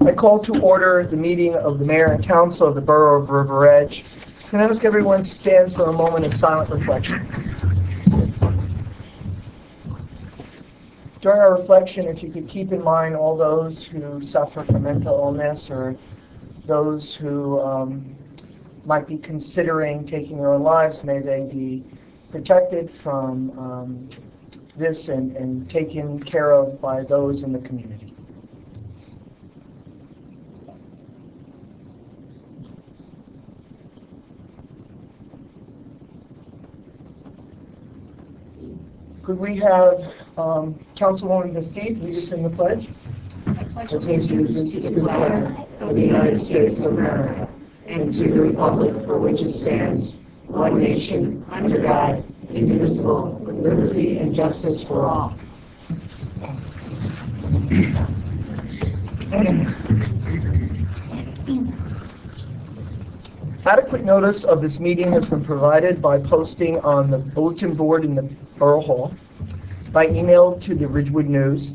I call to order the meeting of the Mayor and Council of the Borough of River Edge. Can I ask everyone to stand for a moment of silent reflection? During our reflection, if you could keep in mind all those who suffer from mental illness or those who might be considering taking their own lives, may they be protected from this and taken care of by those in the community. Could we have Councilwoman Vestine lead us in the pledge? I pledge allegiance to the flag of the United States of America and to the republic for which it stands, one nation, under God, indivisible, with liberty and justice for all. Adequate notice of this meeting has been provided by posting on the bulletin board in the Borough Hall, by email to the Ridgewood News,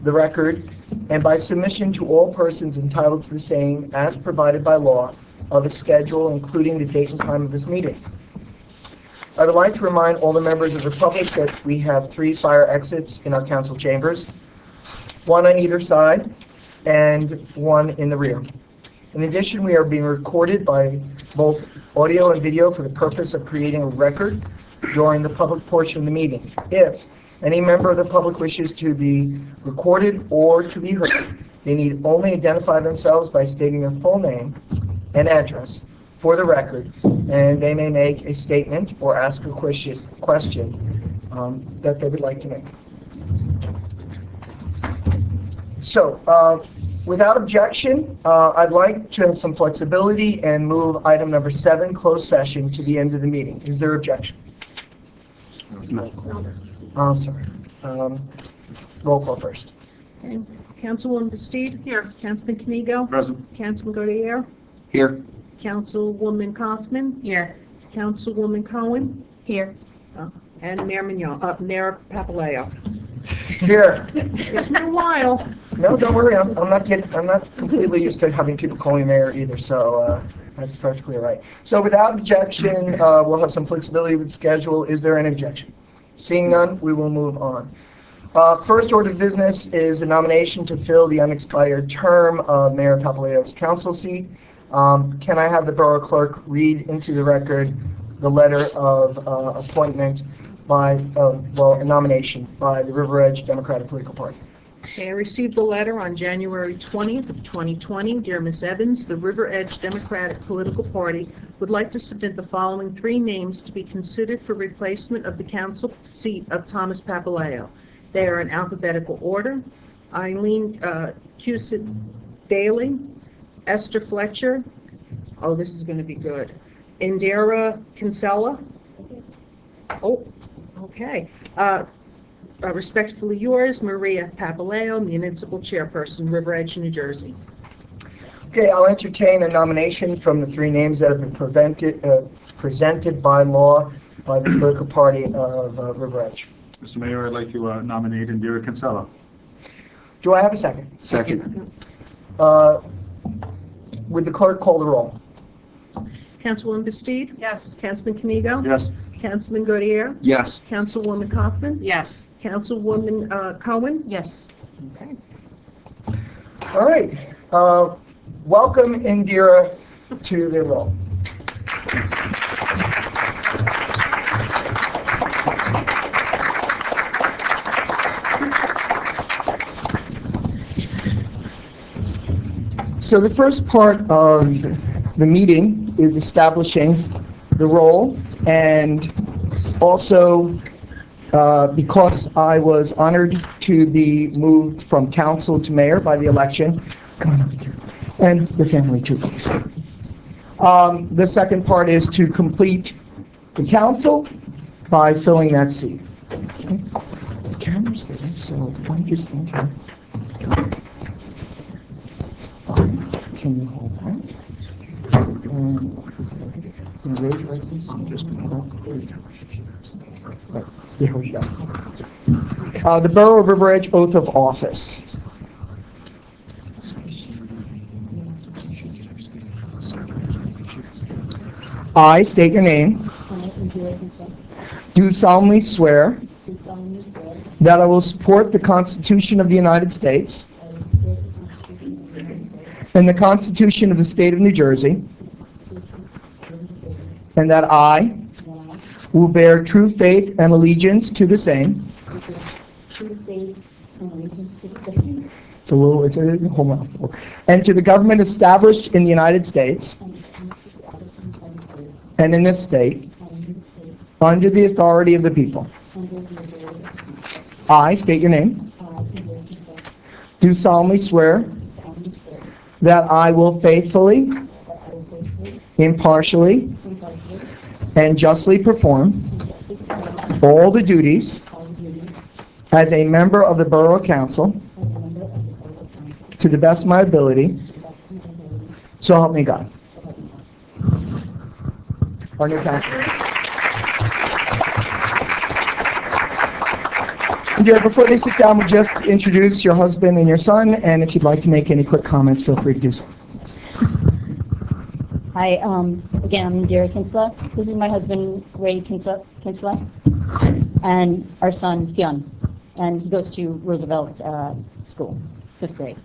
the Record, and by submission to all persons entitled to the same as provided by law of a schedule including the date and time of this meeting. I would like to remind all the members of the public that we have 3 fire exits in our council chambers, 1 on either side and 1 in the rear. In addition, we are being recorded by both audio and video for the purpose of creating a record during the public portion of the meeting. If any member of the public wishes to be recorded or to be heard, they need only identify themselves by stating their full name and address for the record, and they may make a statement or ask a question that they would like to make. So, without objection, I'd like to have some flexibility and move item number 7, closed session, to the end of the meeting. Is there objection? No. I'm sorry. Roll call first. Okay. Councilwoman Bastide? Here. Councilman Knigo? Present. Councilman Gautier? Here. Councilwoman Kaufman? Here. Councilwoman Cohen? Here. And Mayor Mayor Papaleo. Here. It's been a while. No, don't worry. I'm not completely used to having people call me mayor either, so that's perfectly all right. So without objection, we'll have some flexibility with the schedule. Is there an objection? Seeing none, we will move on. First order of business is a nomination to fill the unexpired term of Mayor Papaleo's council seat. Can I have the borough clerk read into the record the letter of appointment by, a nomination by the River Edge Democratic Political Party? Okay, I received the letter on January 20th of 2020. Dear Ms. Evans, the River Edge Democratic Political Party would like to submit the following 3 names to be considered for replacement of the council seat of Thomas Papaleo. They are in alphabetical order: Eileen Cusick Daly, Esther Fletcher, oh, this is going to be good, Indira Kinsella, oh, okay, respectfully yours, Maria Papaleo, Municipal Chairperson, River Edge, New Jersey. Okay, I'll entertain a nomination from the 3 names that have been presented by law by the political party of River Edge. Mr. Mayor, I'd like to nominate Indira Kinsella. Do I have a second? Second. Would the clerk call the roll? Councilwoman Bastide? Yes. Councilman Knigo? Yes. Councilman Gautier? Yes. Councilwoman Kaufman? Yes. Councilwoman Cohen? Yes. Okay. All right. Welcome Indira to the role. So the first part of the meeting is establishing the role, and also because I was honored to be moved from council to mayor by the election, come on up here, and the family too, please. The second part is to complete the council by filling that seat. Okay. The camera's there, so why don't you stand here? Can you hold that? Can you raise your right, please? Right, there we go. The Borough of River Edge Oath of Office. I state your name. Do solemnly swear that I will support the Constitution of the United States and the Constitution of the State of New Jersey, and that I will bear true faith and allegiance to the same. And to the government established in the United States and in this state, under the authority of the people. I state your name. Do solemnly swear that I will faithfully, impartially, and justly perform all the duties as a member of the Borough Council to the best of my ability, so help me God. Our new councilor. Before they sit down, we'll just introduce your husband and your son, and if you'd like to make any quick comments, feel free to do so. Hi, again, I'm Indira Kinsella. This is my husband, Ray Kinsella, and our son, Fionn, and he goes to Roosevelt School, 5th grade.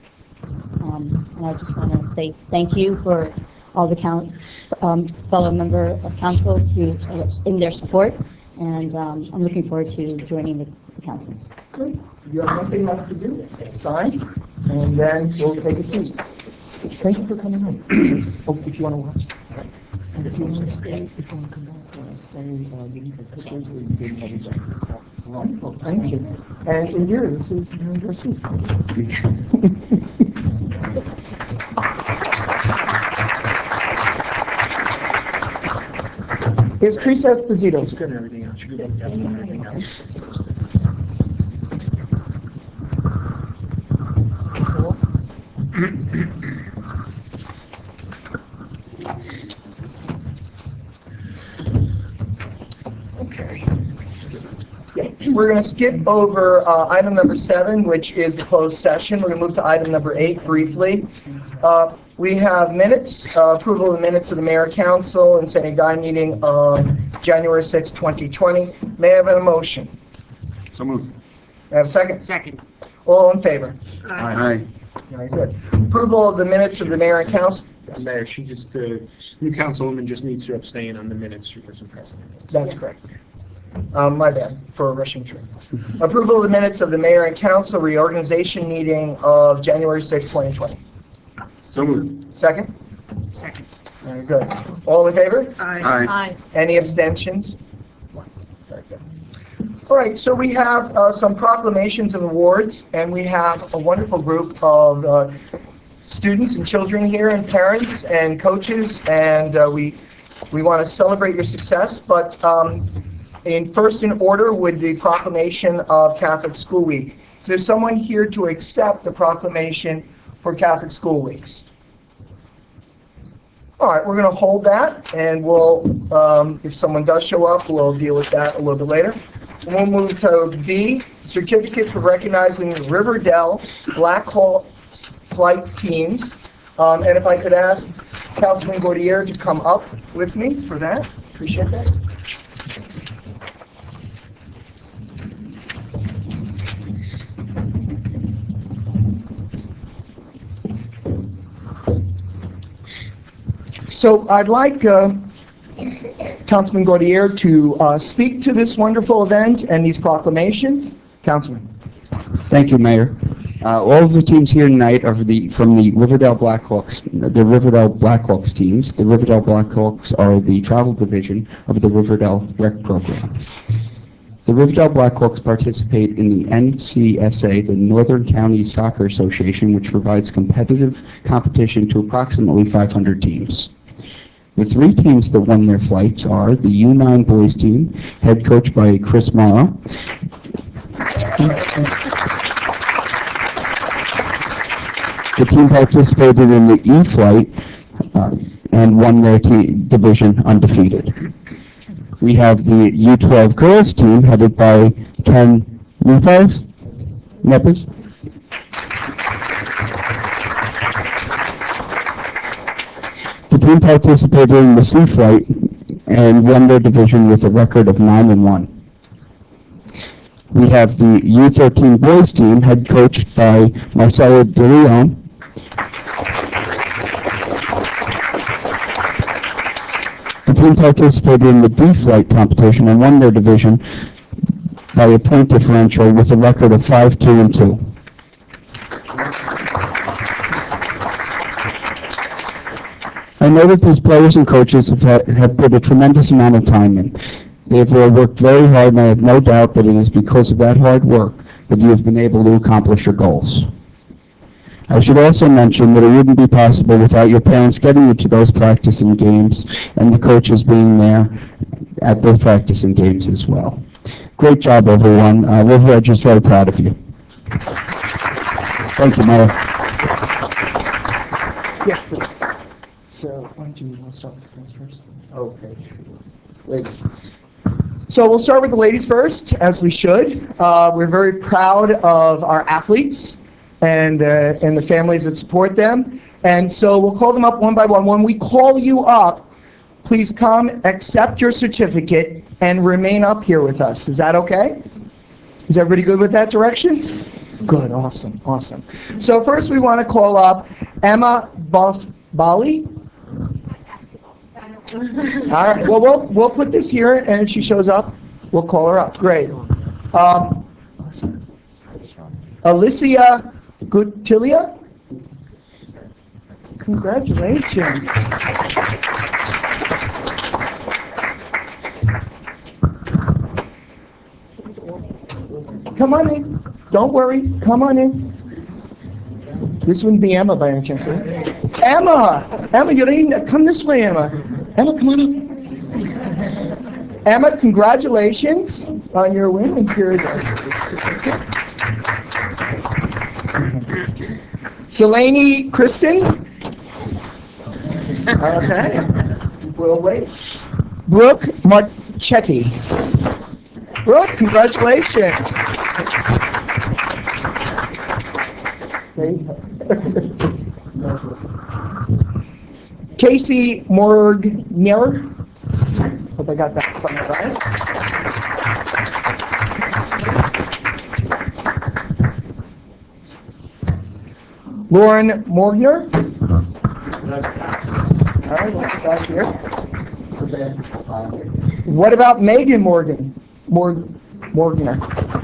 And I just want to say thank you for all the fellow member of council in their support, and I'm looking forward to joining the council. Good. You have nothing left to do. Sign, and then we'll take a seat. Thank you for coming home. Oh, if you want to watch. And if you want to stay, if you want to come back, stay, you can take pictures or you can have a wonderful. Thank you. And Indira, this is your seat. It's Teresa Esposito. It's good and everything else. You're good. That's everything else. Okay. Yeah. We're going to skip over item number 7, which is the closed session. We're going to move to item number 8 briefly. We have minutes, approval of the minutes of the Mayor Council and St. Guy meeting on January 6, 2020. May I have a motion? So moved. May I have a second? Second. All in favor? Aye. Very good. Approval of the minutes of the Mayor and Council. Mayor, new councilwoman just needs to abstain on the minutes she wasn't present. That's correct. My bad for rushing through. Approval of the minutes of the Mayor and Council reorganization meeting of January 6, 2020. So moved. Second? Second. Very good. All in favor? Aye. Any abstentions? Very good. All right, so we have some proclamations and awards, and we have a wonderful group of students and children here, and parents and coaches, and we want to celebrate your success. But first in order would the proclamation of Catholic School Week. Is there someone here to accept the proclamation for Catholic School Weeks? All right, we're going to hold that, and we'll, if someone does show up, we'll deal with that a little bit later. And we'll move to B, certificates for recognizing Riverdale Black Hawk flight teams. And if I could ask Councilman Gordier to come up with me for that. Appreciate that. So I'd like Councilman Gordier to speak to this wonderful event and these proclamations. Councilman. Thank you, Mayor. All of the teams here tonight are from the Riverdale Blackhawks, the Riverdale Blackhawks teams. The Riverdale Blackhawks are the travel division of the Riverdale Rec Program. The Riverdale Blackhawks participate in the NCSA, the Northern County Soccer Association, which provides competitive competition to approximately 500 teams. The 3 teams that won their flights are the U9 boys team, head coached by Chris Morrow. The team participated in the E flight and won their division undefeated. We have the U12 girls team headed by Ken Nepes. The team participated in the sea flight and won their division with a record of 9-1. We have the U13 boys team, head coached by Marcelo De Leon. The team participated in the D-Flight competition and won their division by a point differential with a record of 5-2-2. I know that these players and coaches have put a tremendous amount of time in. They have all worked very hard, and I have no doubt that it is because of that hard work that you have been able to accomplish your goals. I should also mention that it wouldn't be possible without your parents getting you to those practicing games and the coaches being there at those practicing games as well. Great job, everyone. River Edge is very proud of you. Thank you, Mayor. Yes, please. So, why don't you want to start with the girls first? Okay. Ladies. So we'll start with the ladies first, as we should. We're very proud of our athletes and the families that support them. And so we'll call them up one by one. When we call you up, please come, accept your certificate, and remain up here with us. Is that okay? Is everybody good with that direction? Good, awesome, awesome. So first we want to call up Emma Bali. All right. Well, we'll put this here, and if she shows up, we'll call her up. Great. Alicia Gutilia. Congratulations. Come on in. Don't worry. Come on in. This wouldn't be Emma by any chance, right? Emma! Emma, you don't even come this way, Emma. Emma, come on up. Emma, congratulations on your win. And here's Delaney Kristen. Okay. We'll wait. Brooke Marchetti. Brooke, congratulations. Casey Morgner. Hope I got that right. Lauren Morgner. All right, what's back here? What about Megan Morgner?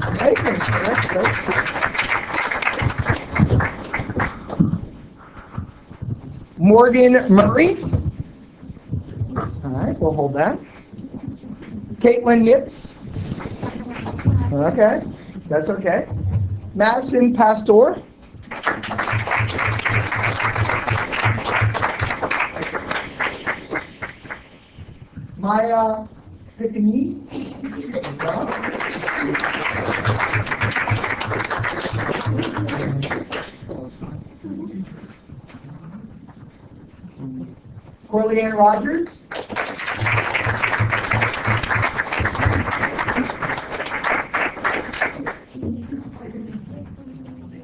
Megan, Morgan Murray. All right, we'll hold that. Caitlin Nips. Okay, that's okay. Madison Pastor. Maya Piccini. Corleanne Rogers.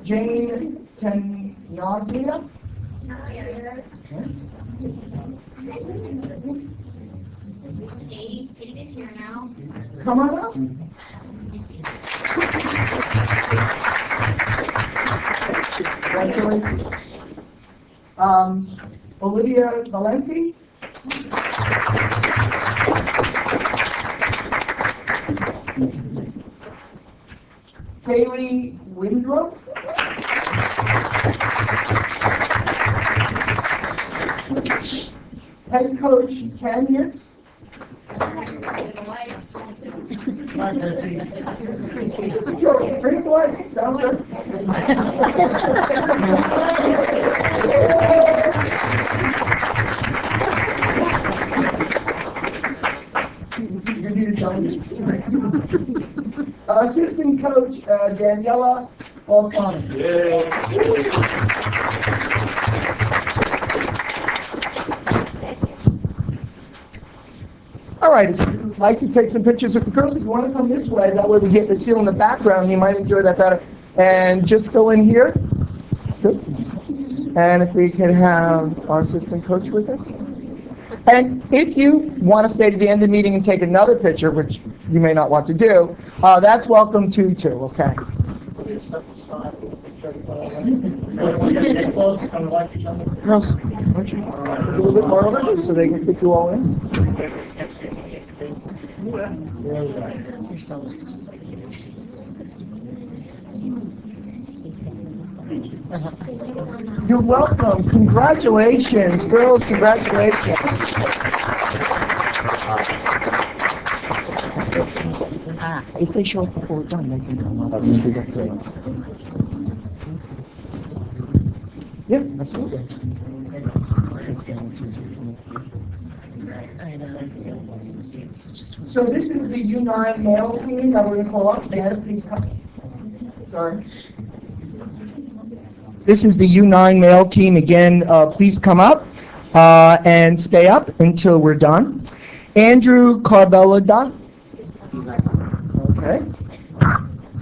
Jane Tenaglia. Come on up. Congratulations. Olivia Valenti. Haley Windrow. Head coach Ken Hitz. Sure, bring it away. Sounds good. You need to tell me. Assistant coach Daniela Balcani. All right, if you'd like to take some pictures of the girls, if you want to come this way, that way we get to see in the background, you might enjoy that better. And just go in here. Good. And if we could have our assistant coach with us. And if you want to stay to the end of the meeting and take another picture, which you may not want to do, that's welcome too, okay? Girls, why don't you a little bit more over so they can fit you all in? You're welcome. Congratulations. Girls, congratulations. If they show up before we're done, they can come up and do that great. Yeah, absolutely. So this is the U9 male team that we're going to call up. Dan, please come. Sorry. This is the U9 male team. Again, please come up and stay up until we're done. Andrew Carbellada. Okay.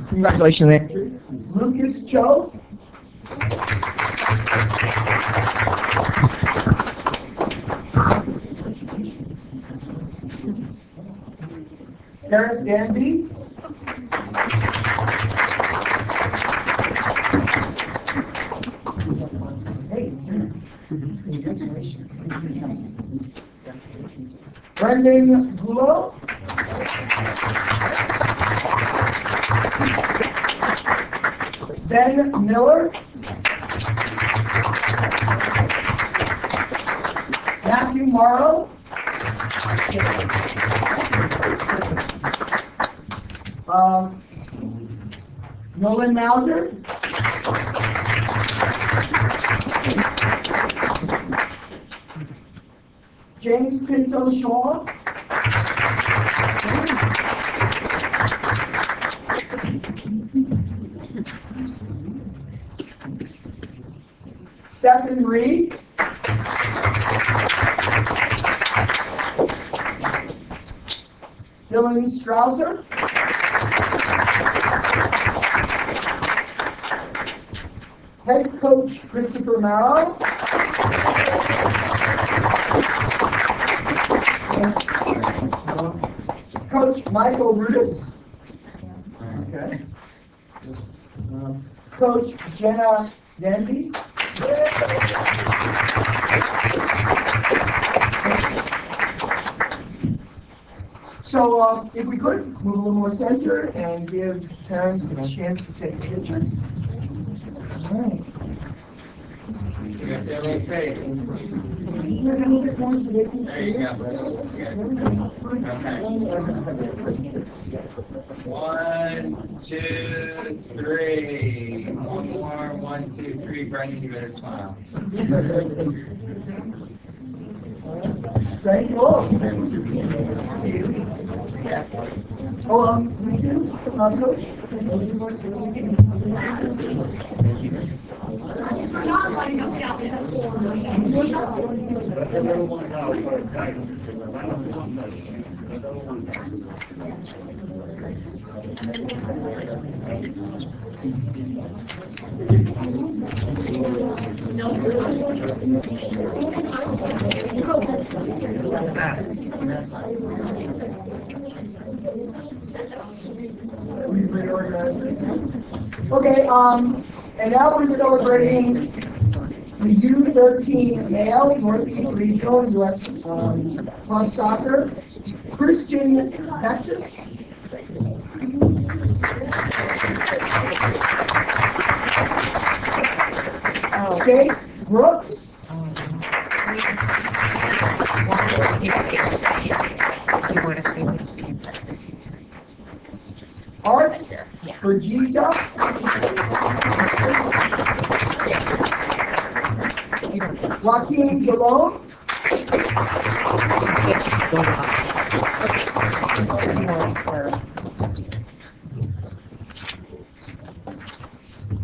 Congratulations, Andrew. Lucas Cho. Eric Danby. Hey. Brendan Gulo. Ben Miller. Matthew Morrow. Nolan Mauser. James Pinto Shaw. Stephen Reed. Dylan Strouser. Head coach Christopher Marrow. Coach Michael Rudis. Okay. Coach Jenna Danby. So if we could, move a little more center and give parents the chance to take pictures. All right. There you go. One, two, three. One more. 1, 2, 3. Brendan, you better smile. Thank you all. Oh, we do? Coach? Okay, and now we're celebrating the U13 male Northeast Regional U.S. Club Soccer, Christian Texas. Jake Brooks. Art Virginia. Joaquin Galone.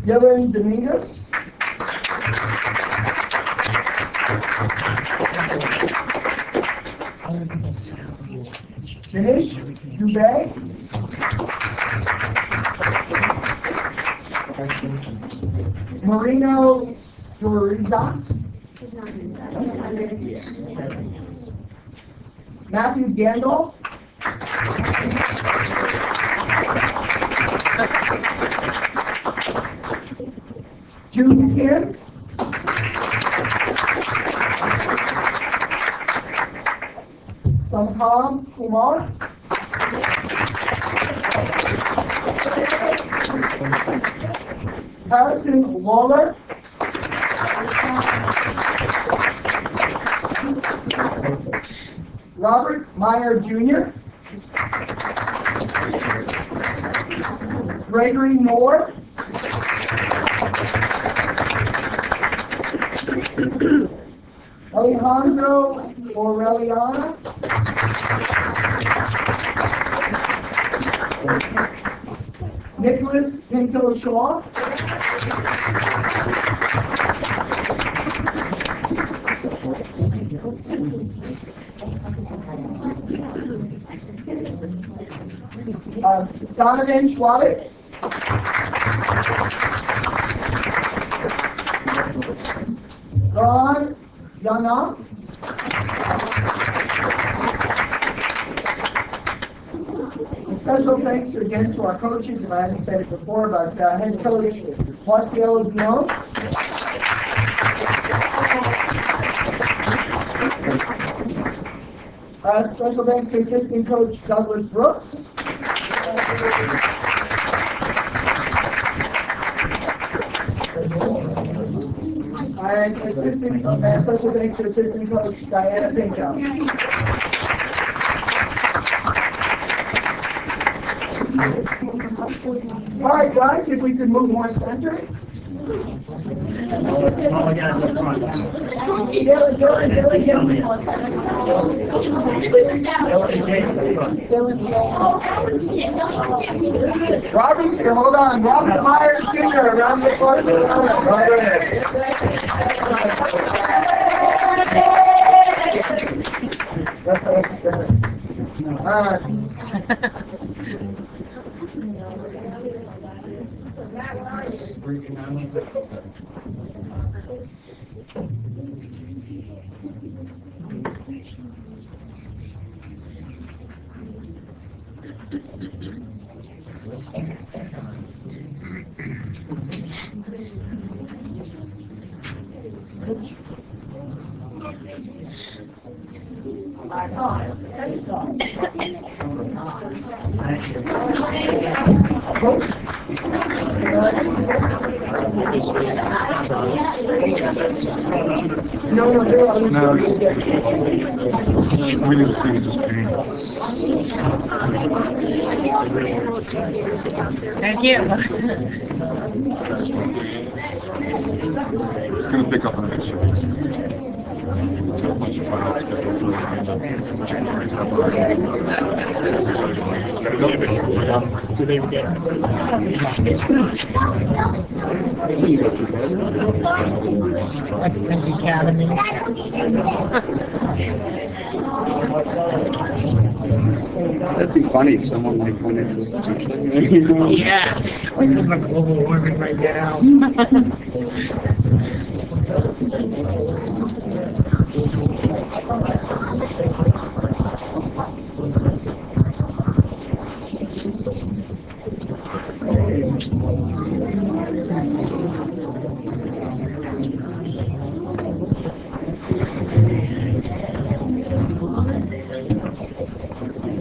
Dylan Dominguez. Dinesh Dubey. Marino Dorizat. Matthew Gandolf. June Kim. Samham Kumar. Harrison Lawler. Robert Meyer Jr. Gregory Moore. Alejandro Orellana. Nicholas Pinto Shaw. Donovan Schwabick. Ron Yana. Special thanks again to our coaches, and I haven't said it before, but head coach Marcielo Dion. Special thanks to assistant coach Douglas Brooks. And special thanks to assistant coach Diana Pinto. All right, guys, if we could move more center. Robert, hold on. Robert Myers Jr. around the front. No. We need to see just pain. Thank you. It's going to pick up on the next year. A bunch of files scheduled for January, February. Do they get Academy? That'd be funny if someone like went into the teacher. Yeah. Like the global warming right now.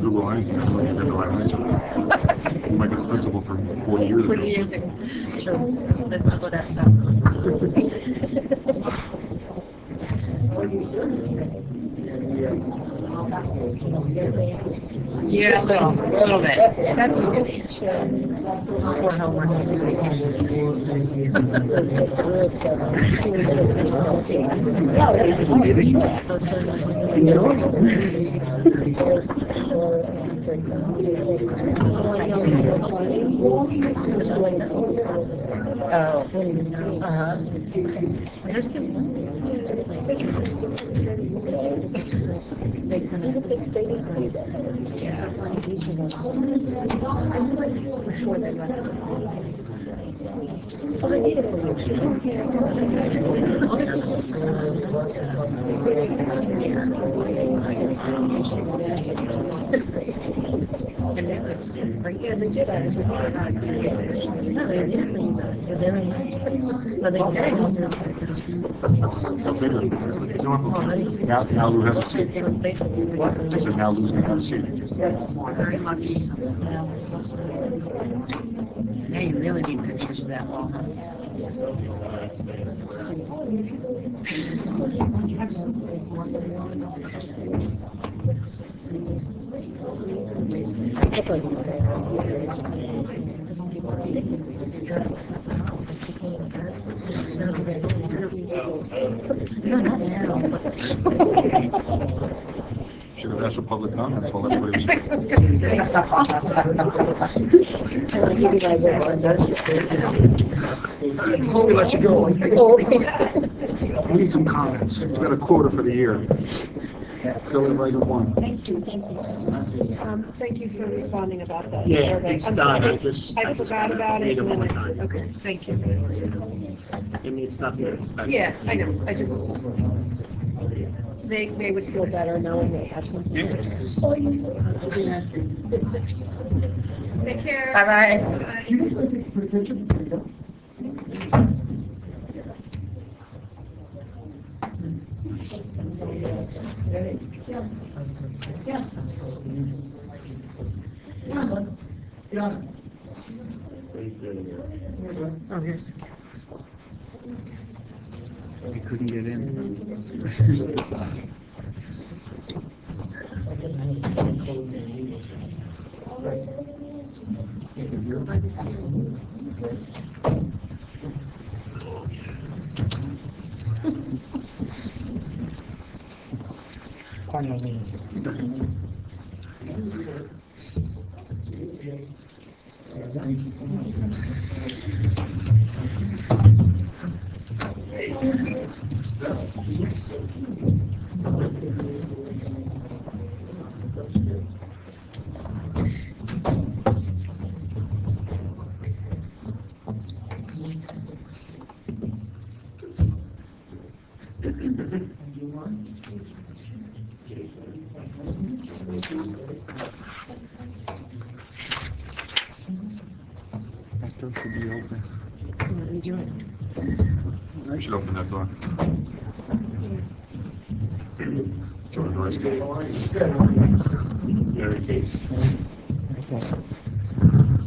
Google anything, I'm going to get the right answer. You might get the principal for 40 years ago. 40 years ago. True. Let's not go that Yeah, a little bit. That's a good answer. For homework. Yeah, they did. Now Lou has a seat. I said now Lou's gonna have a seat. Very lucky. Now you really need pictures of that wall. No, not now. Should have asked for public comments while everybody was. Before we let you go, we need some comments. We've got a quota for the year. Fill in right at one. Thank you. Thank you for responding about that. Yeah, survey. it's I'm done. sorry. I I forgot about it. made and it then one time. Okay, thank you. I mean, it's not there. Yeah, I know. I just, they would feel better knowing they have something. Take care. Bye-bye. Oh, here's. We couldn't get in. That door should be open. What are you doing? I should open that door.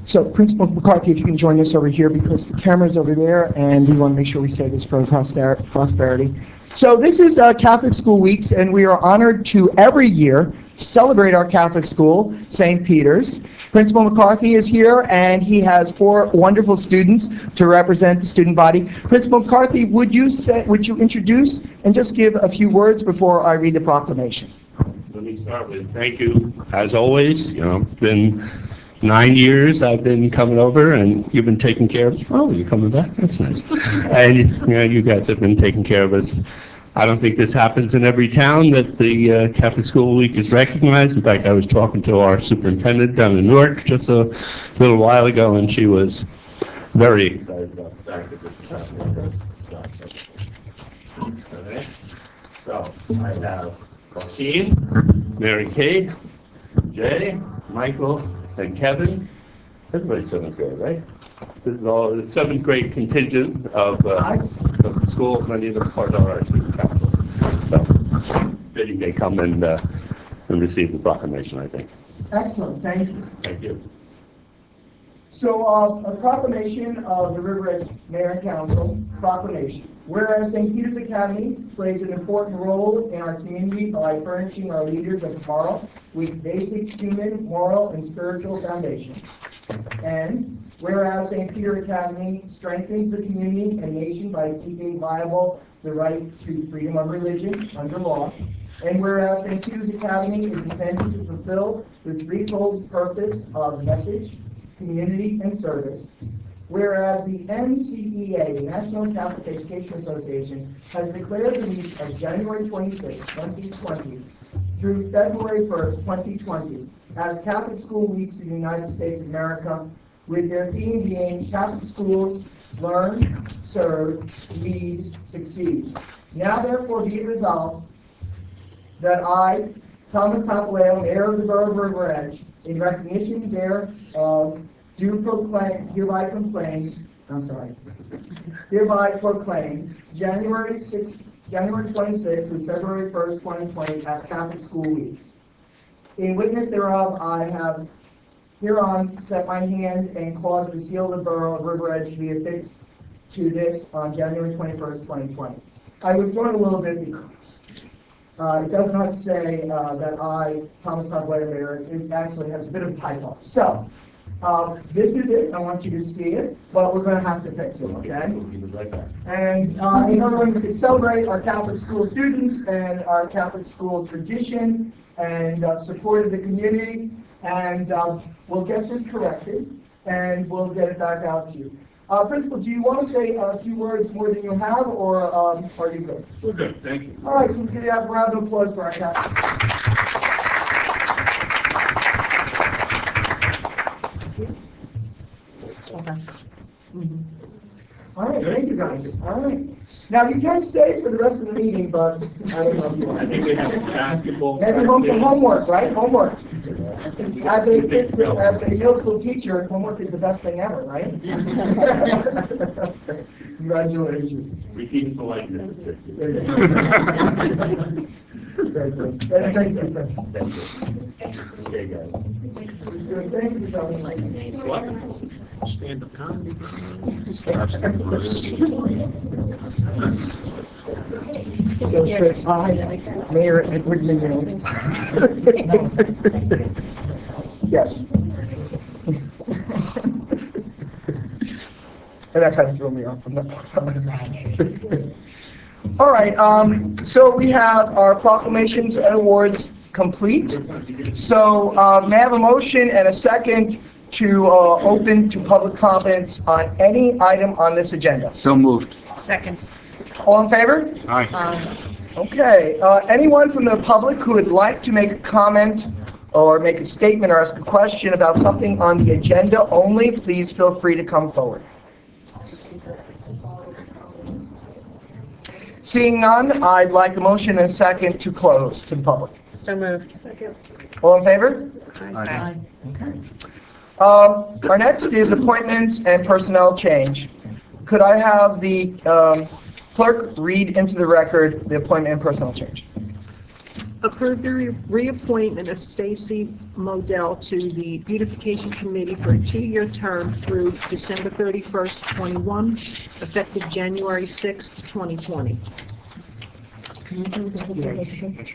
So Principal McCarthy, if you can join us over here because the camera's over there and we want to make sure we say this for prosperity. So this is Catholic School Weeks and we are honored to every year celebrate our Catholic school, St. Peter's. Principal McCarthy is here and he has 4 wonderful students to represent the student body. Principal McCarthy, would you introduce and just give a few words before I read the proclamation? Let me start with thank you, as always. You know, it's been 9 years I've been coming over, and you've been taking care of me. Oh, you're coming back? That's nice. And, you know, you guys have been taking care of us. I don't think this happens in every town that the Catholic School Week is recognized. In fact, I was talking to our superintendent down in Newark just a little while ago, and she was very excited about the fact that this is happening. Okay. So, I have Rosine, Mary Kay, Jay, Michael, and Kevin. Everybody's 7th grade, right? This is all the 7th grade contingent of the school. Many of them part of our student council. So, Biddy may come and receive the proclamation, I think. Excellent, thank you. Thank you. So, a proclamation of the River Edge Mayor and Council, proclamation. Whereas St. Peter's Academy plays an important role in our community by furnishing our leaders of tomorrow with basic human, moral, and spiritual foundations. And whereas St. Peter Academy strengthens the community and nation by keeping viable the right to freedom of religion under law. And whereas St. Peter's Academy is intended to fulfill the threefold purpose of message, community, and service. Whereas the NCEA, the National Catholic Education Association, has declared the week of January 26, 2020 through February 1st, 2020 as Catholic School Weeks in the United States of America, with their theme being Catholic Schools Learn, Serve, Lead, Succeed. Now therefore be it resolved that I, Thomas Papaleo, Mayor of the Borough of River Edge, in recognition thereof, hereby proclaim January 26th through February 1st, 2020 as Catholic School Weeks. In witness thereof, I have hereon set my hand and caused the seal of the Borough of River Edge to be affixed to this on January 21st, 2020. I withdraw it a little bit because it does not say that I, Thomas Papaleo, Mayor. It actually has a bit of a typo. So, this is it. I want you to see it, but we're going to have to fix it, okay? And in order we can celebrate our Catholic school students and our Catholic school tradition and support of the community, and we'll get this corrected, and we'll get it back out to you. Principal, do you want to say a few words more than you have, or are you good? We're good, thank you. All right, so we can have a round of applause for our Catholic. All right, thank you guys. All right. Now you can stay for the rest of the meeting, but I don't know if you want. I think we have basketball. Maybe home for homework, right? Homework. As a middle school teacher, homework is the best thing ever, right? Congratulations. We keep politeness. Very good. Thank you. Thank you. Okay, guys. Thank you, Tony. Stand-up comedy. So, I, Mayor Edward Mignon. Yes. And that kind of threw me off. I'm not. All right. So we have our proclamations and awards complete. So may I have a motion and a second to open to public comments on any item on this agenda? So moved. Second. All in favor? Aye. Okay. Anyone from the public who would like to make a comment or make a statement or ask a question about something on the agenda only, please feel free to come forward. Seeing none, I'd like a motion and a second to close to the public. So moved. All in favor? Aye. Okay. Our next is appointments and personnel change. Could I have the clerk read into the record the appointment and personnel change? Approve the reappointment of Stacy Modell to the Beautification Committee for a 2-year term through December 31st, 21, effective January 6th, 2020.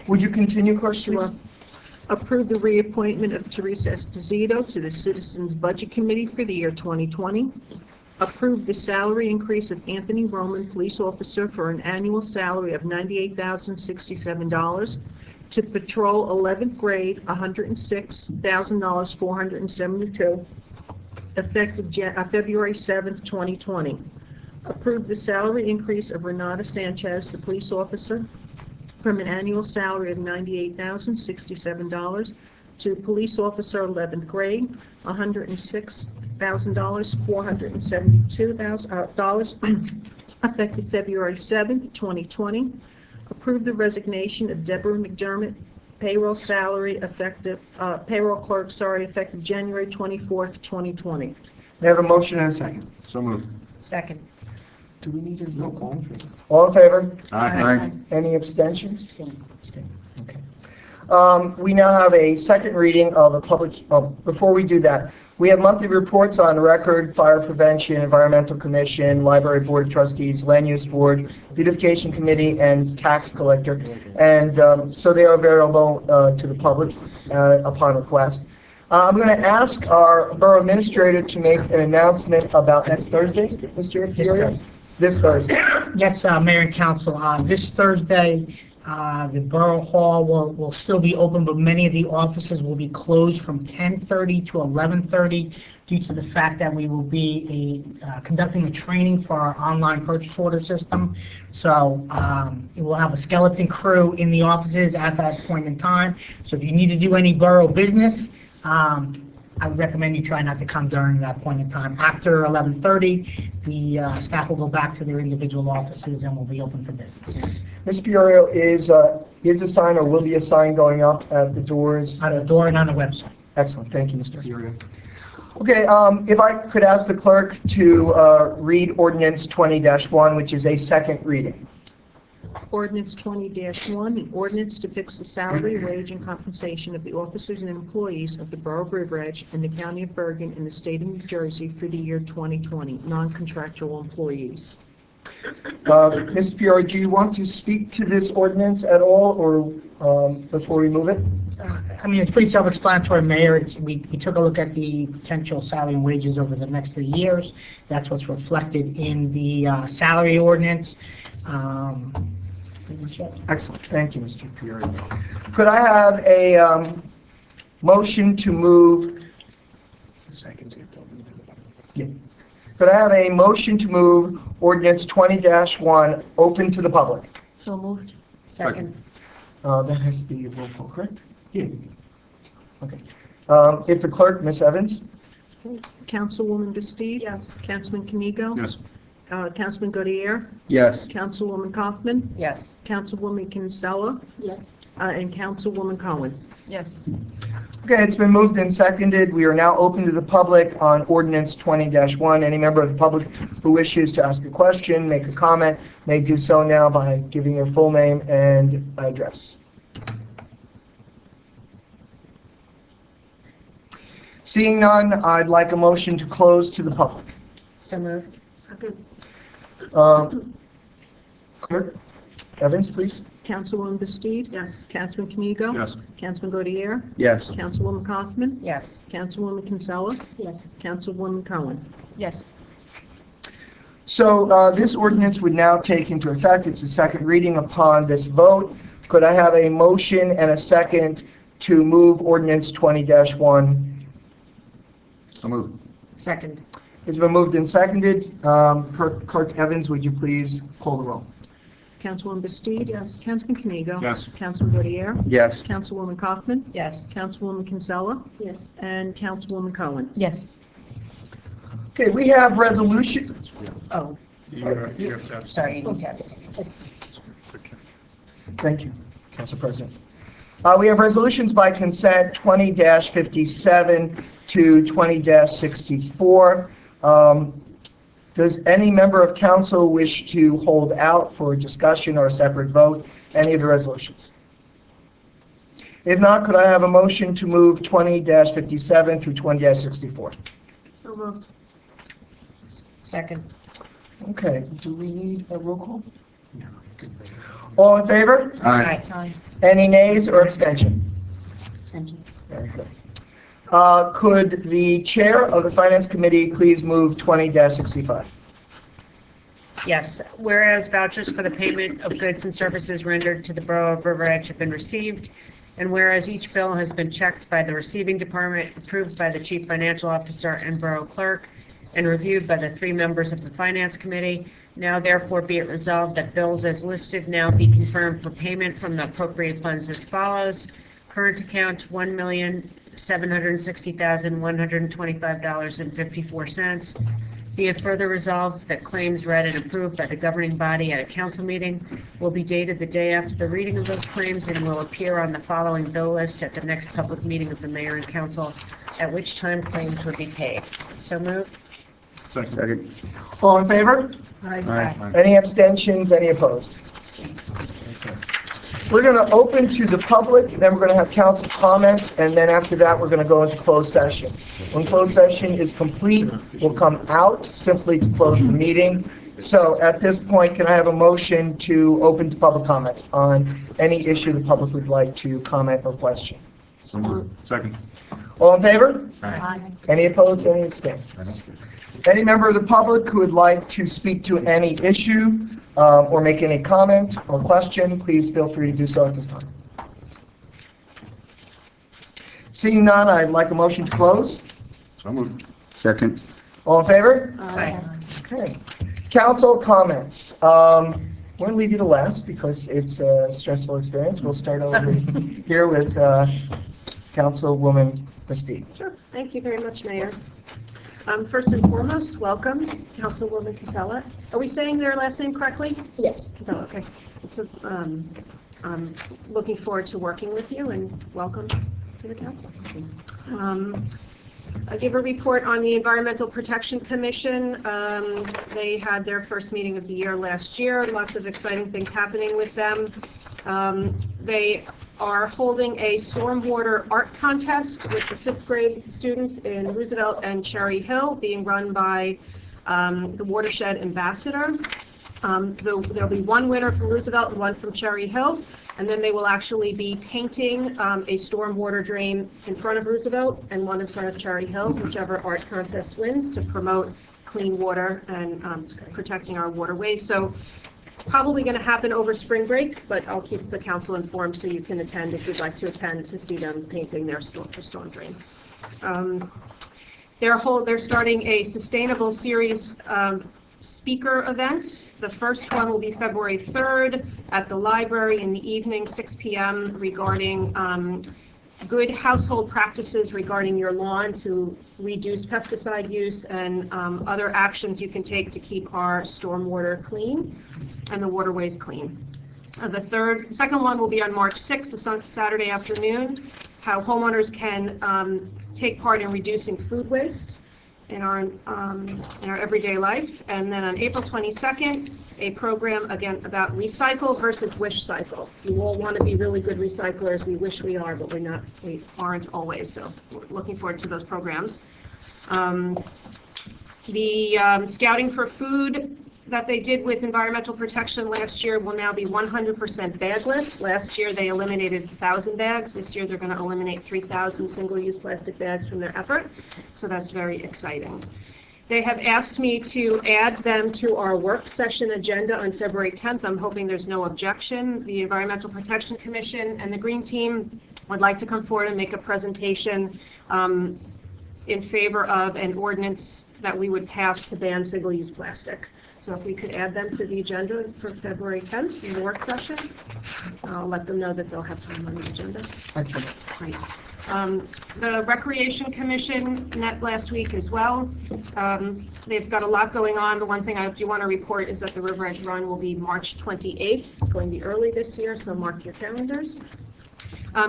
Would you continue, clerk, please? Sure. Approve the reappointment of Teresa Esposito to the Citizens Budget Committee for the year 2020. Approve the salary increase of Anthony Roman, police officer, for an annual salary of $98,067. To patrol 11th grade, $106,472, effective February 7th, 2020. Approve the salary increase of Renata Sanchez, the police officer, from an annual salary of $98,067 to police officer 11th grade, $106,472, effective February 7th, 2020. Approve the resignation of Deborah McDermott, payroll clerk, effective January 24th, 2020. May I have a motion and a second? So moved. Second. Do we need to roll call? All in favor? Aye. Any abstentions? Okay. We now have a second reading of a public, before we do that, we have monthly reports on record: Fire Prevention, Environmental Commission, Library Board of Trustees, Land Use Board, Beautification Committee, and Tax Collector. And so they are available to the public upon request. I'm going to ask our Borough Administrator to make an announcement about next Thursday, Mr. Furia. This Thursday. Yes, Mayor and Council, this Thursday, the Borough Hall will still be open, but many of the offices will be closed from 10:30 to 11:30 due to the fact that we will be conducting a training for our online purchase order system. So we'll have a skeleton crew in the offices at that point in time. So if you need to do any borough business, I would recommend you try not to come during that point in time. After 11:30, the staff will go back to their individual offices and will be open for business. Ms. Fiorio, is a sign or will be a sign going up at the doors? On the door and on the website. Excellent, thank you, Mr. Fiorio. Okay, if I could ask the clerk to read Ordinance 20-1, which is a second reading. Ordinance 20-1, an ordinance to fix the salary, wage, and compensation of the officers and employees of the Borough of River Edge and the County of Bergen in the State of New Jersey for the year 2020, non-contractual employees. Ms. Fiorio, do you want to speak to this ordinance at all, or before we move it? I mean, it's pretty self-explanatory, Mayor. We took a look at the potential salary and wages over the next 3 years. That's what's reflected in the salary ordinance. Excellent. Thank you, Mr. Fiorio. Could I have a motion to move? Yeah. Could I have a motion to move Ordinance 20-1 open to the public? So moved. Second. That has to be a roll call, correct? Yeah. Okay. If the clerk, Ms. Evans? Councilwoman Bastide? Yes. Councilman Kamigo? Yes. Councilman Godier? Yes. Councilwoman Kaufman? Yes. Councilwoman Kinsella? Yes. And Councilwoman Cohen? Yes. Okay, it's been moved and seconded. We are now open to the public on Ordinance 20-1. Any member of the public who wishes to ask a question, make a comment, may do so now by giving their full name and address. Seeing none, I'd like a motion to close to the public. So moved. Clerk Evans, please. Councilwoman Bastide? Yes. Councilman Kamigo? Yes. Councilman Godier? Yes. Councilwoman Kaufman? Yes. Councilwoman Kinsella? Yes. Councilwoman Cohen? Yes. So this ordinance would now take into effect. It's the second reading upon this vote. Could I have a motion and a second to move Ordinance 20-1? So moved. Second. It's been moved and seconded. Clerk Evans, would you please call the roll? Councilwoman Bastide? Yes. Councilman Kamigo? Yes. Councilman Godier? Yes. Councilwoman Kaufman? Yes. Councilwoman Kinsella? Yes. And Councilwoman Cohen? Yes. Okay, we have resolution. Oh, You have to have. sorry, you need to have. Thank you, Council President. We have resolutions by consent 20-57 to 20-64. Does any member of council wish to hold out for a discussion or a separate vote any of the resolutions? If not, could I have a motion to move 20-57 through 20-64? So moved. Second. Okay, do we need a roll call? All in favor? Aye. Any nays or abstention? Abstention. Very good. Could the chair of the Finance Committee please move 20-65? Yes, whereas vouchers for the payment of goods and services rendered to the Borough of River Edge have been received, and whereas each bill has been checked by the receiving department, approved by the Chief Financial Officer and Borough Clerk, and reviewed by the 3 members of the Finance Committee, now therefore be it resolved that bills as listed now be confirmed for payment from the appropriate funds as follows. Current account, $1,760,125.54. Be it further resolved that claims read and approved by the governing body at a council meeting will be dated the day after the reading of those claims and will appear on the following bill list at the next public meeting of the mayor and council, at which time claims would be paid. So moved. Second. All in favor? Aye. Any abstentions, any opposed? Okay. We're going to open to the public, then we're going to have council comments, and then after that, we're going to go into closed session. When closed session is complete, we'll come out simply to close the meeting. So at this point, can I have a motion to open to public comments on any issue the public would like to comment or question? So moved. Second. All in favor? Aye. Any opposed, any abstain? Any member of the public who would like to speak to any issue or make any comment or question, please feel free to do so at this time. Seeing none, I'd like a motion to close. So moved. Second. All in favor? Aye. Okay. Council comments. We're going to leave you to last because it's a stressful experience. We'll start over here with Councilwoman Bastide. Sure. Thank you very much, Mayor. First and foremost, welcome, Councilwoman Casella. Are we saying their last name correctly? Yes. Casella, okay. So, I'm looking forward to working with you, and welcome to the council. I'll give a report on the Environmental Protection Commission. They had their first meeting of the year last year. Lots of exciting things happening with them. They are holding a stormwater art contest with the 5th grade students in Roosevelt and Cherry Hill, being run by the Watershed Ambassador. There'll be one winner from Roosevelt and one from Cherry Hill, and then they will actually be painting a stormwater drain in front of Roosevelt and one in front of Cherry Hill, whichever art contest wins, to promote clean water and protecting our waterways. So probably going to happen over spring break, but I'll keep the council informed so you can attend if you'd like to attend to see them painting their storm drain. They're starting a sustainable series of speaker events. The first one will be February 3rd at the library in the evening, 6 p.m., regarding good household practices regarding your lawn to reduce pesticide use and other actions you can take to keep our stormwater clean and the waterways clean. The second one will be on March 6th, a Saturday afternoon, how homeowners can take part in reducing food waste in our everyday life. And then on April 22nd, a program again about recycle versus wish cycle. You all want to be really good recyclers. We wish we are, but we aren't always. So we're looking forward to those programs. The Scouting for Food that they did with environmental protection last year will now be 100% bagless. Last year they eliminated 1,000 bags. This year they're going to eliminate 3,000 single-use plastic bags from their effort. So that's very exciting. They have asked me to add them to our work session agenda on February 10th. I'm hoping there's no objection. The Environmental Protection Commission and the Green Team would like to come forward and make a presentation in favor of an ordinance that we would pass to ban single-use plastic. So if we could add them to the agenda for February 10th in the work session, I'll let them know that they'll have time on the agenda. Excellent. Great. The Recreation Commission met last week as well. They've got a lot going on. The one thing I do want to report is that the River Edge Run will be March 28th. It's going to be early this year, so mark your calendars.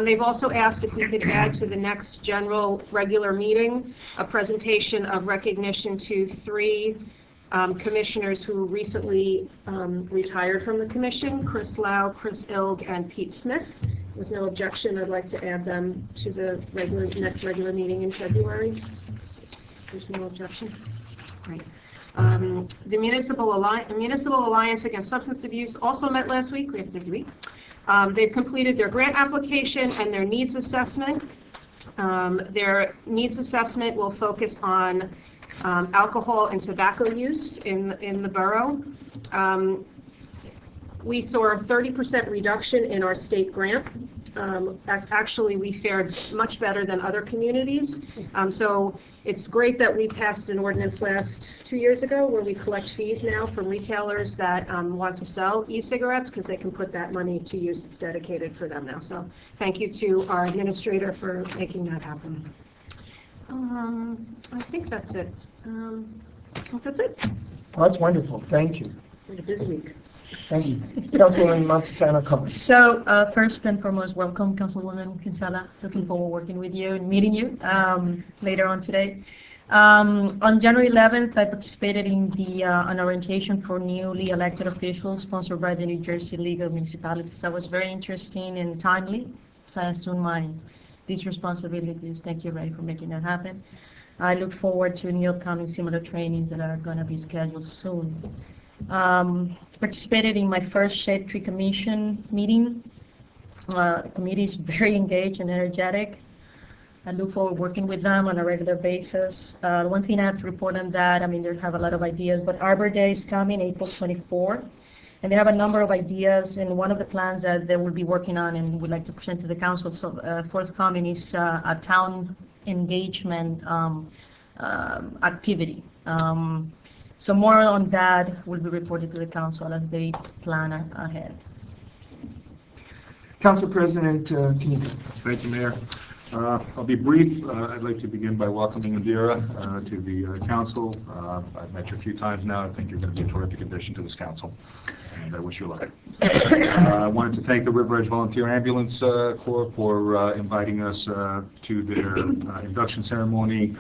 They've also asked if we could add to the next general regular meeting a presentation of recognition to 3 commissioners who recently retired from the commission: Chris Lau, Chris Ilg, and Pete Smith. With no objection, I'd like to add them to the next regular meeting in February. There's no objection. Great. The Municipal Alliance Against Substance Abuse also met last week. We had a busy week. They've completed their grant application and their needs assessment. Their needs assessment will focus on alcohol and tobacco use in the borough. We saw a 30% reduction in our state grant. Actually, we fared much better than other communities. So it's great that we passed an ordinance 2 years ago where we collect fees now from retailers that want to sell e-cigarettes, because they can put that money to use. It's dedicated for them now. So thank you to our administrator for making that happen. I think that's it. That's it. Well, that's wonderful. Thank you. It's a busy week. Thank you. Councilwoman Montesano Cummings. So first and foremost, welcome, Councilwoman Kinsella. Looking forward to working with you and meeting you later on today. On January 11th, I participated in an orientation for newly elected officials sponsored by the New Jersey League of Municipalities. That was very interesting and timely, so I assume these responsibilities. Thank you, Ray, for making that happen. I look forward to any upcoming similar trainings that are going to be scheduled soon. Participated in my first Shade Tree Commission meeting. The committee is very engaged and energetic. I look forward to working with them on a regular basis. One thing I have to report on that, they have a lot of ideas, but Arbor Day is coming April 24th. And they have a number of ideas, and one of the plans that they will be working on and would like to present to the council forthcoming is a town engagement activity. So more on that will be reported to the council as they plan ahead. Council President Kiniga. Thank you, Mayor. I'll be brief. I'd like to begin by welcoming Indira to the council. I've met you a few times now. I think you're going to be a terrific addition to this council, and I wish you luck. I wanted to thank the River Edge Volunteer Ambulance Corps for inviting us to their induction ceremony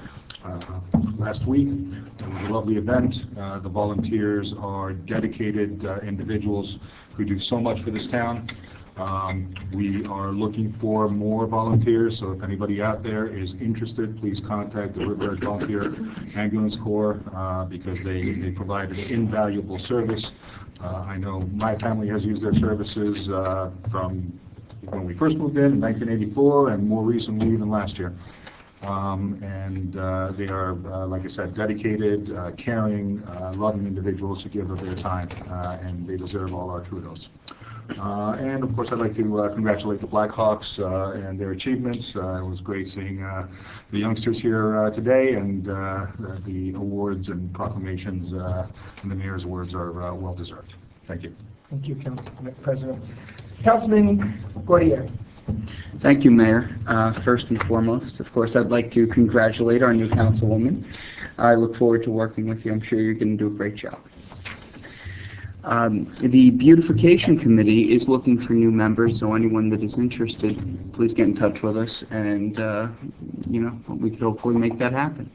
last week. It was a lovely event. The volunteers are dedicated individuals who do so much for this town. We are looking for more volunteers, so if anybody out there is interested, please contact the River Edge Volunteer Ambulance Corps because they provide an invaluable service. I know my family has used their services from when we first moved in 1984 and more recently even last year. They are, like I said, dedicated, caring, loving individuals who give of their time, and they deserve all our kudos. And of course, I'd like to congratulate the Blackhawks and their achievements. It was great seeing the youngsters here today, and the awards and proclamations and the mayor's awards are well deserved. Thank you. Thank you, Council President. Councilman Gordier. Thank you, Mayor. First and foremost, of course, I'd like to congratulate our new councilwoman. I look forward to working with you. I'm sure you're going to do a great job. The Beautification Committee is looking for new members, so anyone that is interested, please get in touch with us, and we could hopefully make that happen.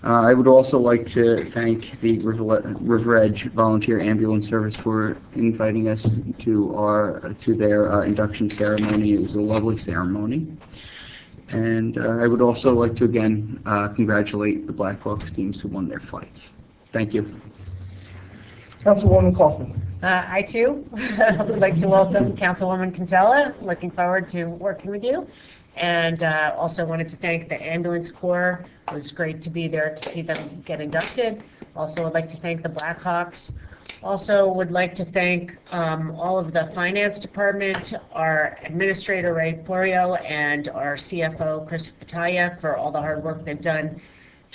I would also like to thank the River Edge Volunteer Ambulance Service for inviting us to their induction ceremony. It was a lovely ceremony. And I would also like to again congratulate the Blackhawks teams who won their fights. Thank you. Councilwoman Kaufman. I too would like to welcome Councilwoman Kinsella. Looking forward to working with you. And also wanted to thank the Ambulance Corps. It was great to be there to see them get inducted. Also would like to thank the Blackhawks. Also would like to thank all of the Finance Department, our Administrator Ray Florio, and our CFO Chris Battaglia for all the hard work they've done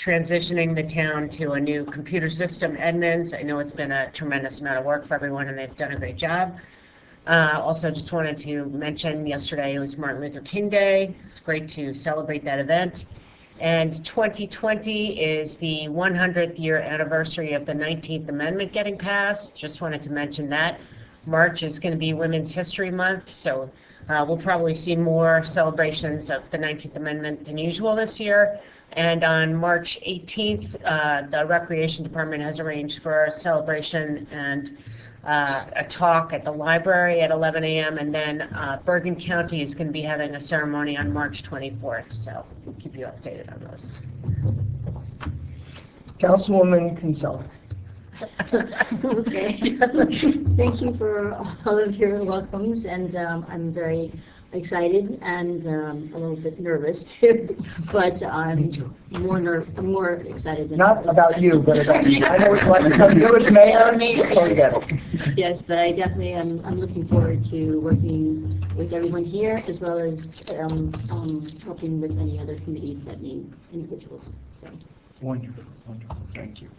transitioning the town to a new computer system, Edmunds. I know it's been a tremendous amount of work for everyone, and they've done a great job. Also, just wanted to mention yesterday was Martin Luther King Day. It's great to celebrate that event. And 2020 is the 100th year anniversary of the 19th Amendment getting passed. Just wanted to mention that. March is going to be Women's History Month, so we'll probably see more celebrations of the 19th Amendment than usual this year. And on March 18th, the Recreation Department has arranged for a celebration and a talk at the library at 11 a.m. And then Bergen County is going to be having a ceremony on March 24th. So we'll keep you updated on those. Councilwoman Kinsella. Okay. Thank you for all of your welcomes, and I'm very excited and a little bit nervous too, but I'm more excited than Not about you, but about me. I know what you like to come do as mayor. Totally get it. Yes, but I definitely am. I'm looking forward to working with everyone here, as well as helping with any other committees that need individuals. So. Wonderful, wonderful. Thank you.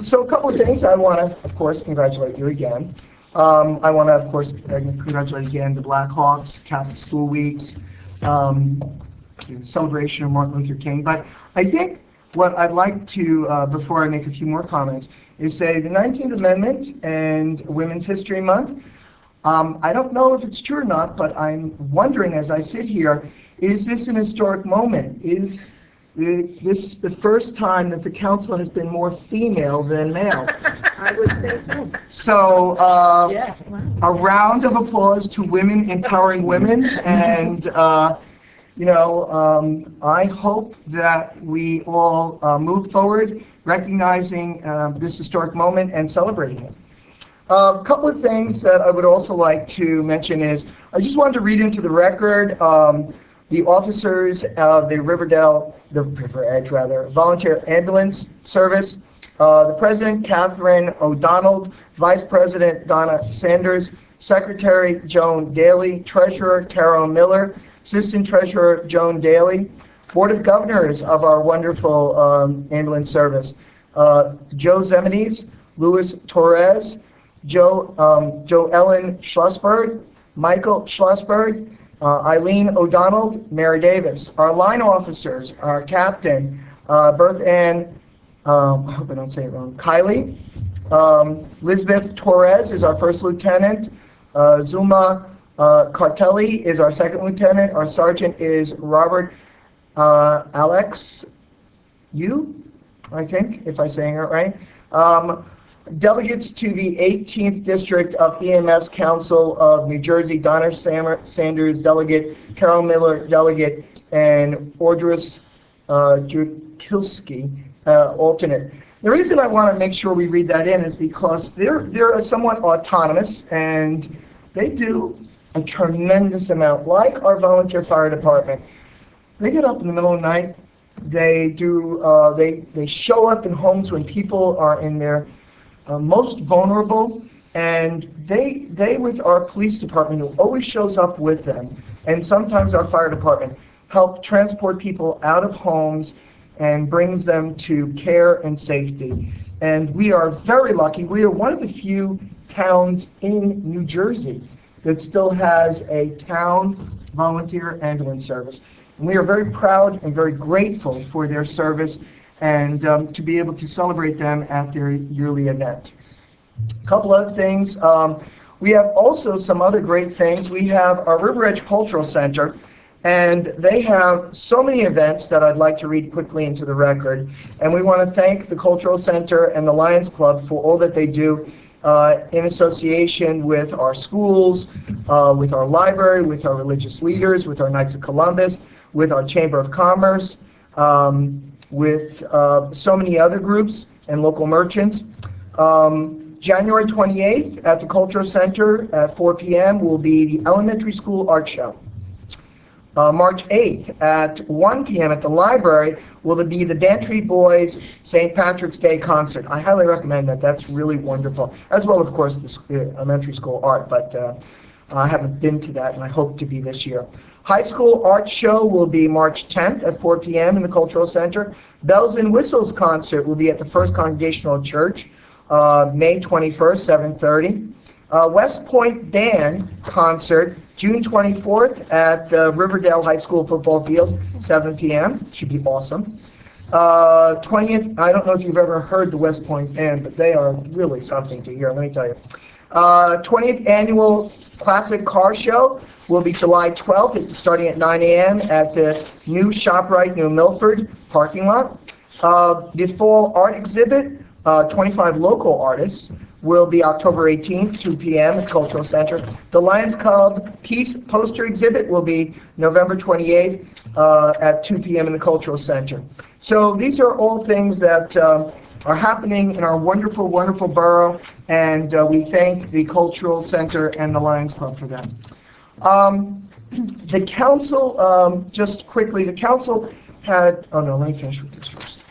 So a couple of things. I want to, of course, congratulate you again. I want to, of course, congratulate again the Blackhawks, Catholic School Weeks, the celebration of Martin Luther King. But I think what I'd like to, before I make a few more comments, is say the 19th Amendment and Women's History Month. I don't know if it's true or not, but I'm wondering as I sit here, is this an historic moment? Is this the first time that the council has been more female than male? I would say so. So, Yeah. a round of applause to women empowering women, and I hope that we all move forward, recognizing this historic moment and celebrating it. A couple of things that I would also like to mention is, I just wanted to read into the record the officers of the River Edge Volunteer Ambulance Service. The President, Catherine O'Donnell, Vice President, Donna Sanders, Secretary, Joan Daly, Treasurer, Carol Miller, Assistant Treasurer, Joan Daly, Board of Governors of our wonderful ambulance service, Joe Zemenes, Luis Torres, Joe Ellen Schlossberg, Michael Schlossberg, Eileen O'Donnell, Mary Davis. Our line officers, our captain, Berth Ann, I hope I don't say it wrong, Kylie. Lisbeth Torres is our first lieutenant. Zuma Cartelli is our second lieutenant. Our sergeant is Robert Alex Yu, I think, if I'm saying it right. Delegates to the 18th District of EMS Council of New Jersey, Donna Sanders, delegate, Carol Miller, delegate, and Audris Jukilski, alternate. The reason I want to make sure we read that in is because they're somewhat autonomous, and they do a tremendous amount, like our volunteer fire department. They get up in the middle of the night. They do. They show up in homes when people are in their most vulnerable, and they with our police department, who always shows up with them, and sometimes our fire department, help transport people out of homes and brings them to care and safety. And we are very lucky. We are one of the few towns in New Jersey that still has a town volunteer ambulance service. And we are very proud and very grateful for their service, and to be able to celebrate them at their yearly event. A couple other things. We have also some other great things. We have our River Edge Cultural Center, and they have so many events that I'd like to read quickly into the record. And we want to thank the Cultural Center and the Lions Club for all that they do in association with our schools, with our library, with our religious leaders, with our Knights of Columbus, with our Chamber of Commerce, with so many other groups and local merchants. January 28th at the Cultural Center at 4 p.m. will be the Elementary School Art Show. March 8th at 1 p.m. at the library will be the Dantry Boys St. Patrick's Day concert. I highly recommend that. That's really wonderful. As well, of course, the elementary school art, but I haven't been to that, and I hope to be this year. High School Art Show will be March 10th at 4 p.m. in the Cultural Center. Bells and Whistles concert will be at the First Congregational Church, May 21st, 7:30. West Point Band concert, June 24th at the Riverdale High School football field, 7 p.m. Should be awesome. 20th, I don't know if you've ever heard the West Point Band, but they are really something to hear, let me tell you. 20th Annual Classic Car Show will be July 12th. It's starting at 9 a.m. at the new ShopRite New Milford parking lot. The Fall Art Exhibit, 25 local artists, will be October 18th, 2 p.m. at Cultural Center. The Lions Club Peace Poster Exhibit will be November 28th at 2 p.m. in the Cultural Center. So these are all things that are happening in our wonderful, wonderful borough, and we thank the Cultural Center and the Lions Club for that. The council, just quickly, the council had, oh no, let me finish with this first.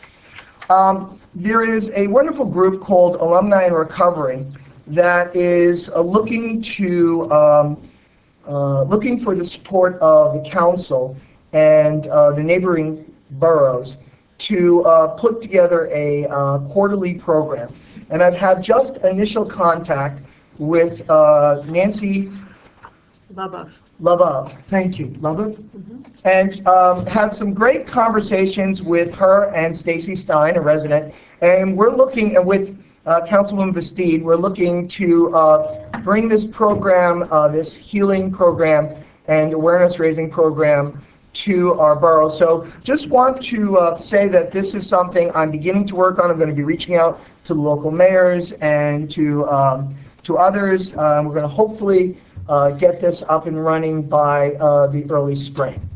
There is a wonderful group called Alumni in Recovery that is looking for the support of the council and the neighboring boroughs to put together a quarterly program. And I've had just initial contact with Nancy Lubbock, thank you, Lubbock, and had some great conversations with her and Stacy Stein, a resident, and we're looking, and with Councilwoman Bastide, we're looking to bring this program, this healing program and awareness-raising program to our borough. So just want to say that this is something I'm beginning to work on. I'm going to be reaching out to the local mayors and to others. We're going to hopefully get this up and running by the early spring.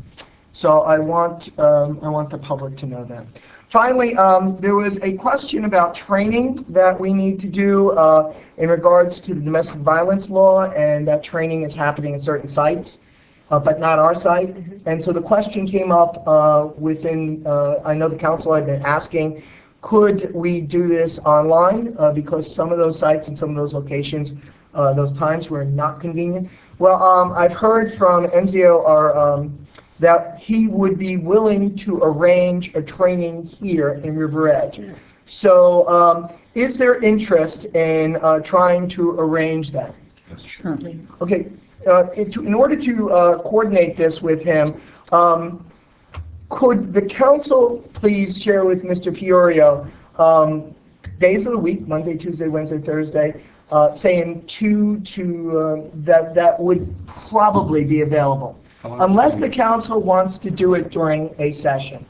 So I want the public to know that. Finally, there was a question about training that we need to do in regards to the domestic violence law, and that training is happening at certain sites, but not our site. And so the question came up within, I know the council had been asking, could we do this online, because some of those sites and some of those locations, those times were not convenient. Well, I've heard from Enzio that he would be willing to arrange a training here in River Edge. So is there interest in trying to arrange that? Sure. Okay, in order to coordinate this with him, could the council please share with Mr. Fiorio days of the week, Monday, Tuesday, Wednesday, Thursday, saying that would probably be available, unless the council wants to do it during a session.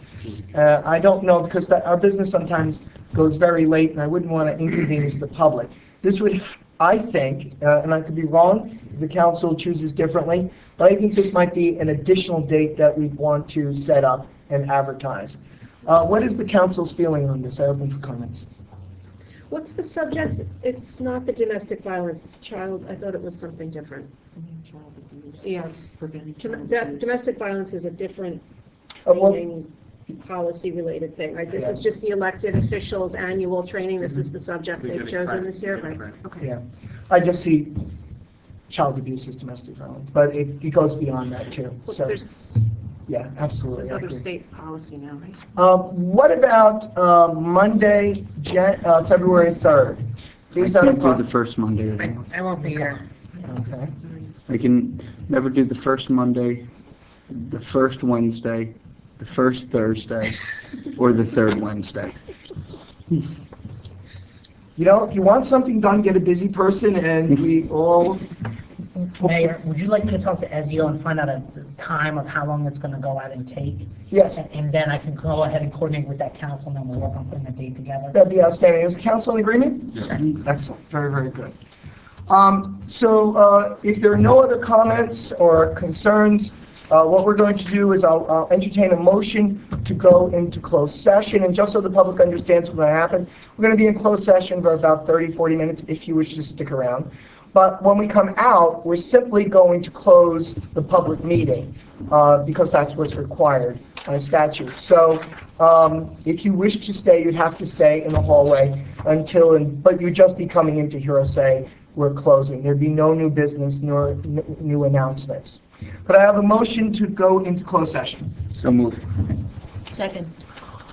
I don't know, because our business sometimes goes very late, and I wouldn't want to inconvenience the public. This would, I think, and I could be wrong if the council chooses differently, but I think this might be an additional date that we'd want to set up and advertise. What is the council's feeling on this? I open for comments. What's the subject? It's not the domestic violence, it's child, I thought it was something different. Yes. Domestic violence is a different training, policy-related thing, right? This is just the elected officials' annual training. This is the subject they've chosen this year, right? Okay. Yeah. I just see child abuse as domestic violence, but it goes beyond that, too. Well, So, there's yeah, absolutely. I other agree. state policy now, right? What about Monday, February 3rd? These are I can't do the first Monday of the month. I won't be here. Okay. I can never do the first Monday, the first Wednesday, the first Thursday, or the third Wednesday. You know, if you want something done, get a busy person, and we all... Mayor, would you like me to talk to Ezio and find out the time of how long it's going to go out and take? Yes. And then I can go ahead and coordinate with that council, and then we'll work on putting a date together. That'd be outstanding. Is the council in agreement? Yes. Excellent. Very, very good. So if there are no other comments or concerns, what we're going to do is I'll entertain a motion to go into closed session. And just so the public understands what's going to happen, we're going to be in closed session for about 30, 40 minutes if you wish to stick around. But when we come out, we're simply going to close the public meeting because that's what's required by statute. So if you wish to stay, you'd have to stay in the hallway but you'd just be coming in to hear us say we're closing. There'd be no new business nor new announcements. Could I have a motion to go into closed session? So moved. Second.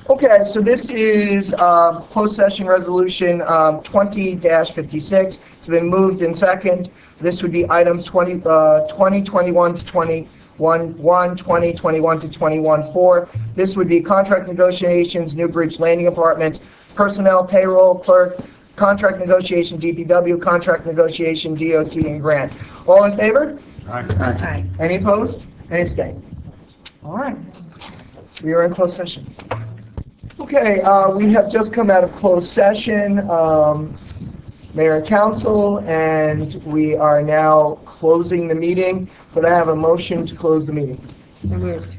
Okay, so this is closed session resolution 20-56. It's been moved in second. This would be items 2021 to 21-1, 2021 to 21-4. This would be contract negotiations, Newbridge Landing Apartments, personnel, payroll, clerk, contract negotiation, DPW, contract negotiation, DOT, and grant. All in favor? Aye. Any opposed? Any abstained? All right. We are in closed session. Okay, we have just come out of closed session, Mayor and Council, and we are now closing the meeting. Could I have a motion to close the meeting? So moved.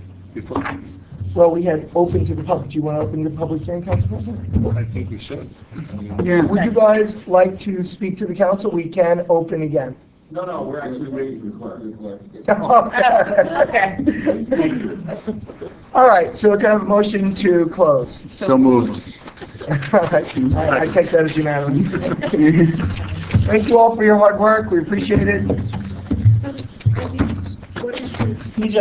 Well, we had open to the public. Do you want to open the public hearing, Council President? I think we should. Yeah. Would you guys like to speak to the council? We can open again. No, we're actually waiting for the clerk. Okay. All right, so can I have a motion to close? So moved. I take that as unanimous. Thank you all for your hard work. We appreciate it. What is this? He's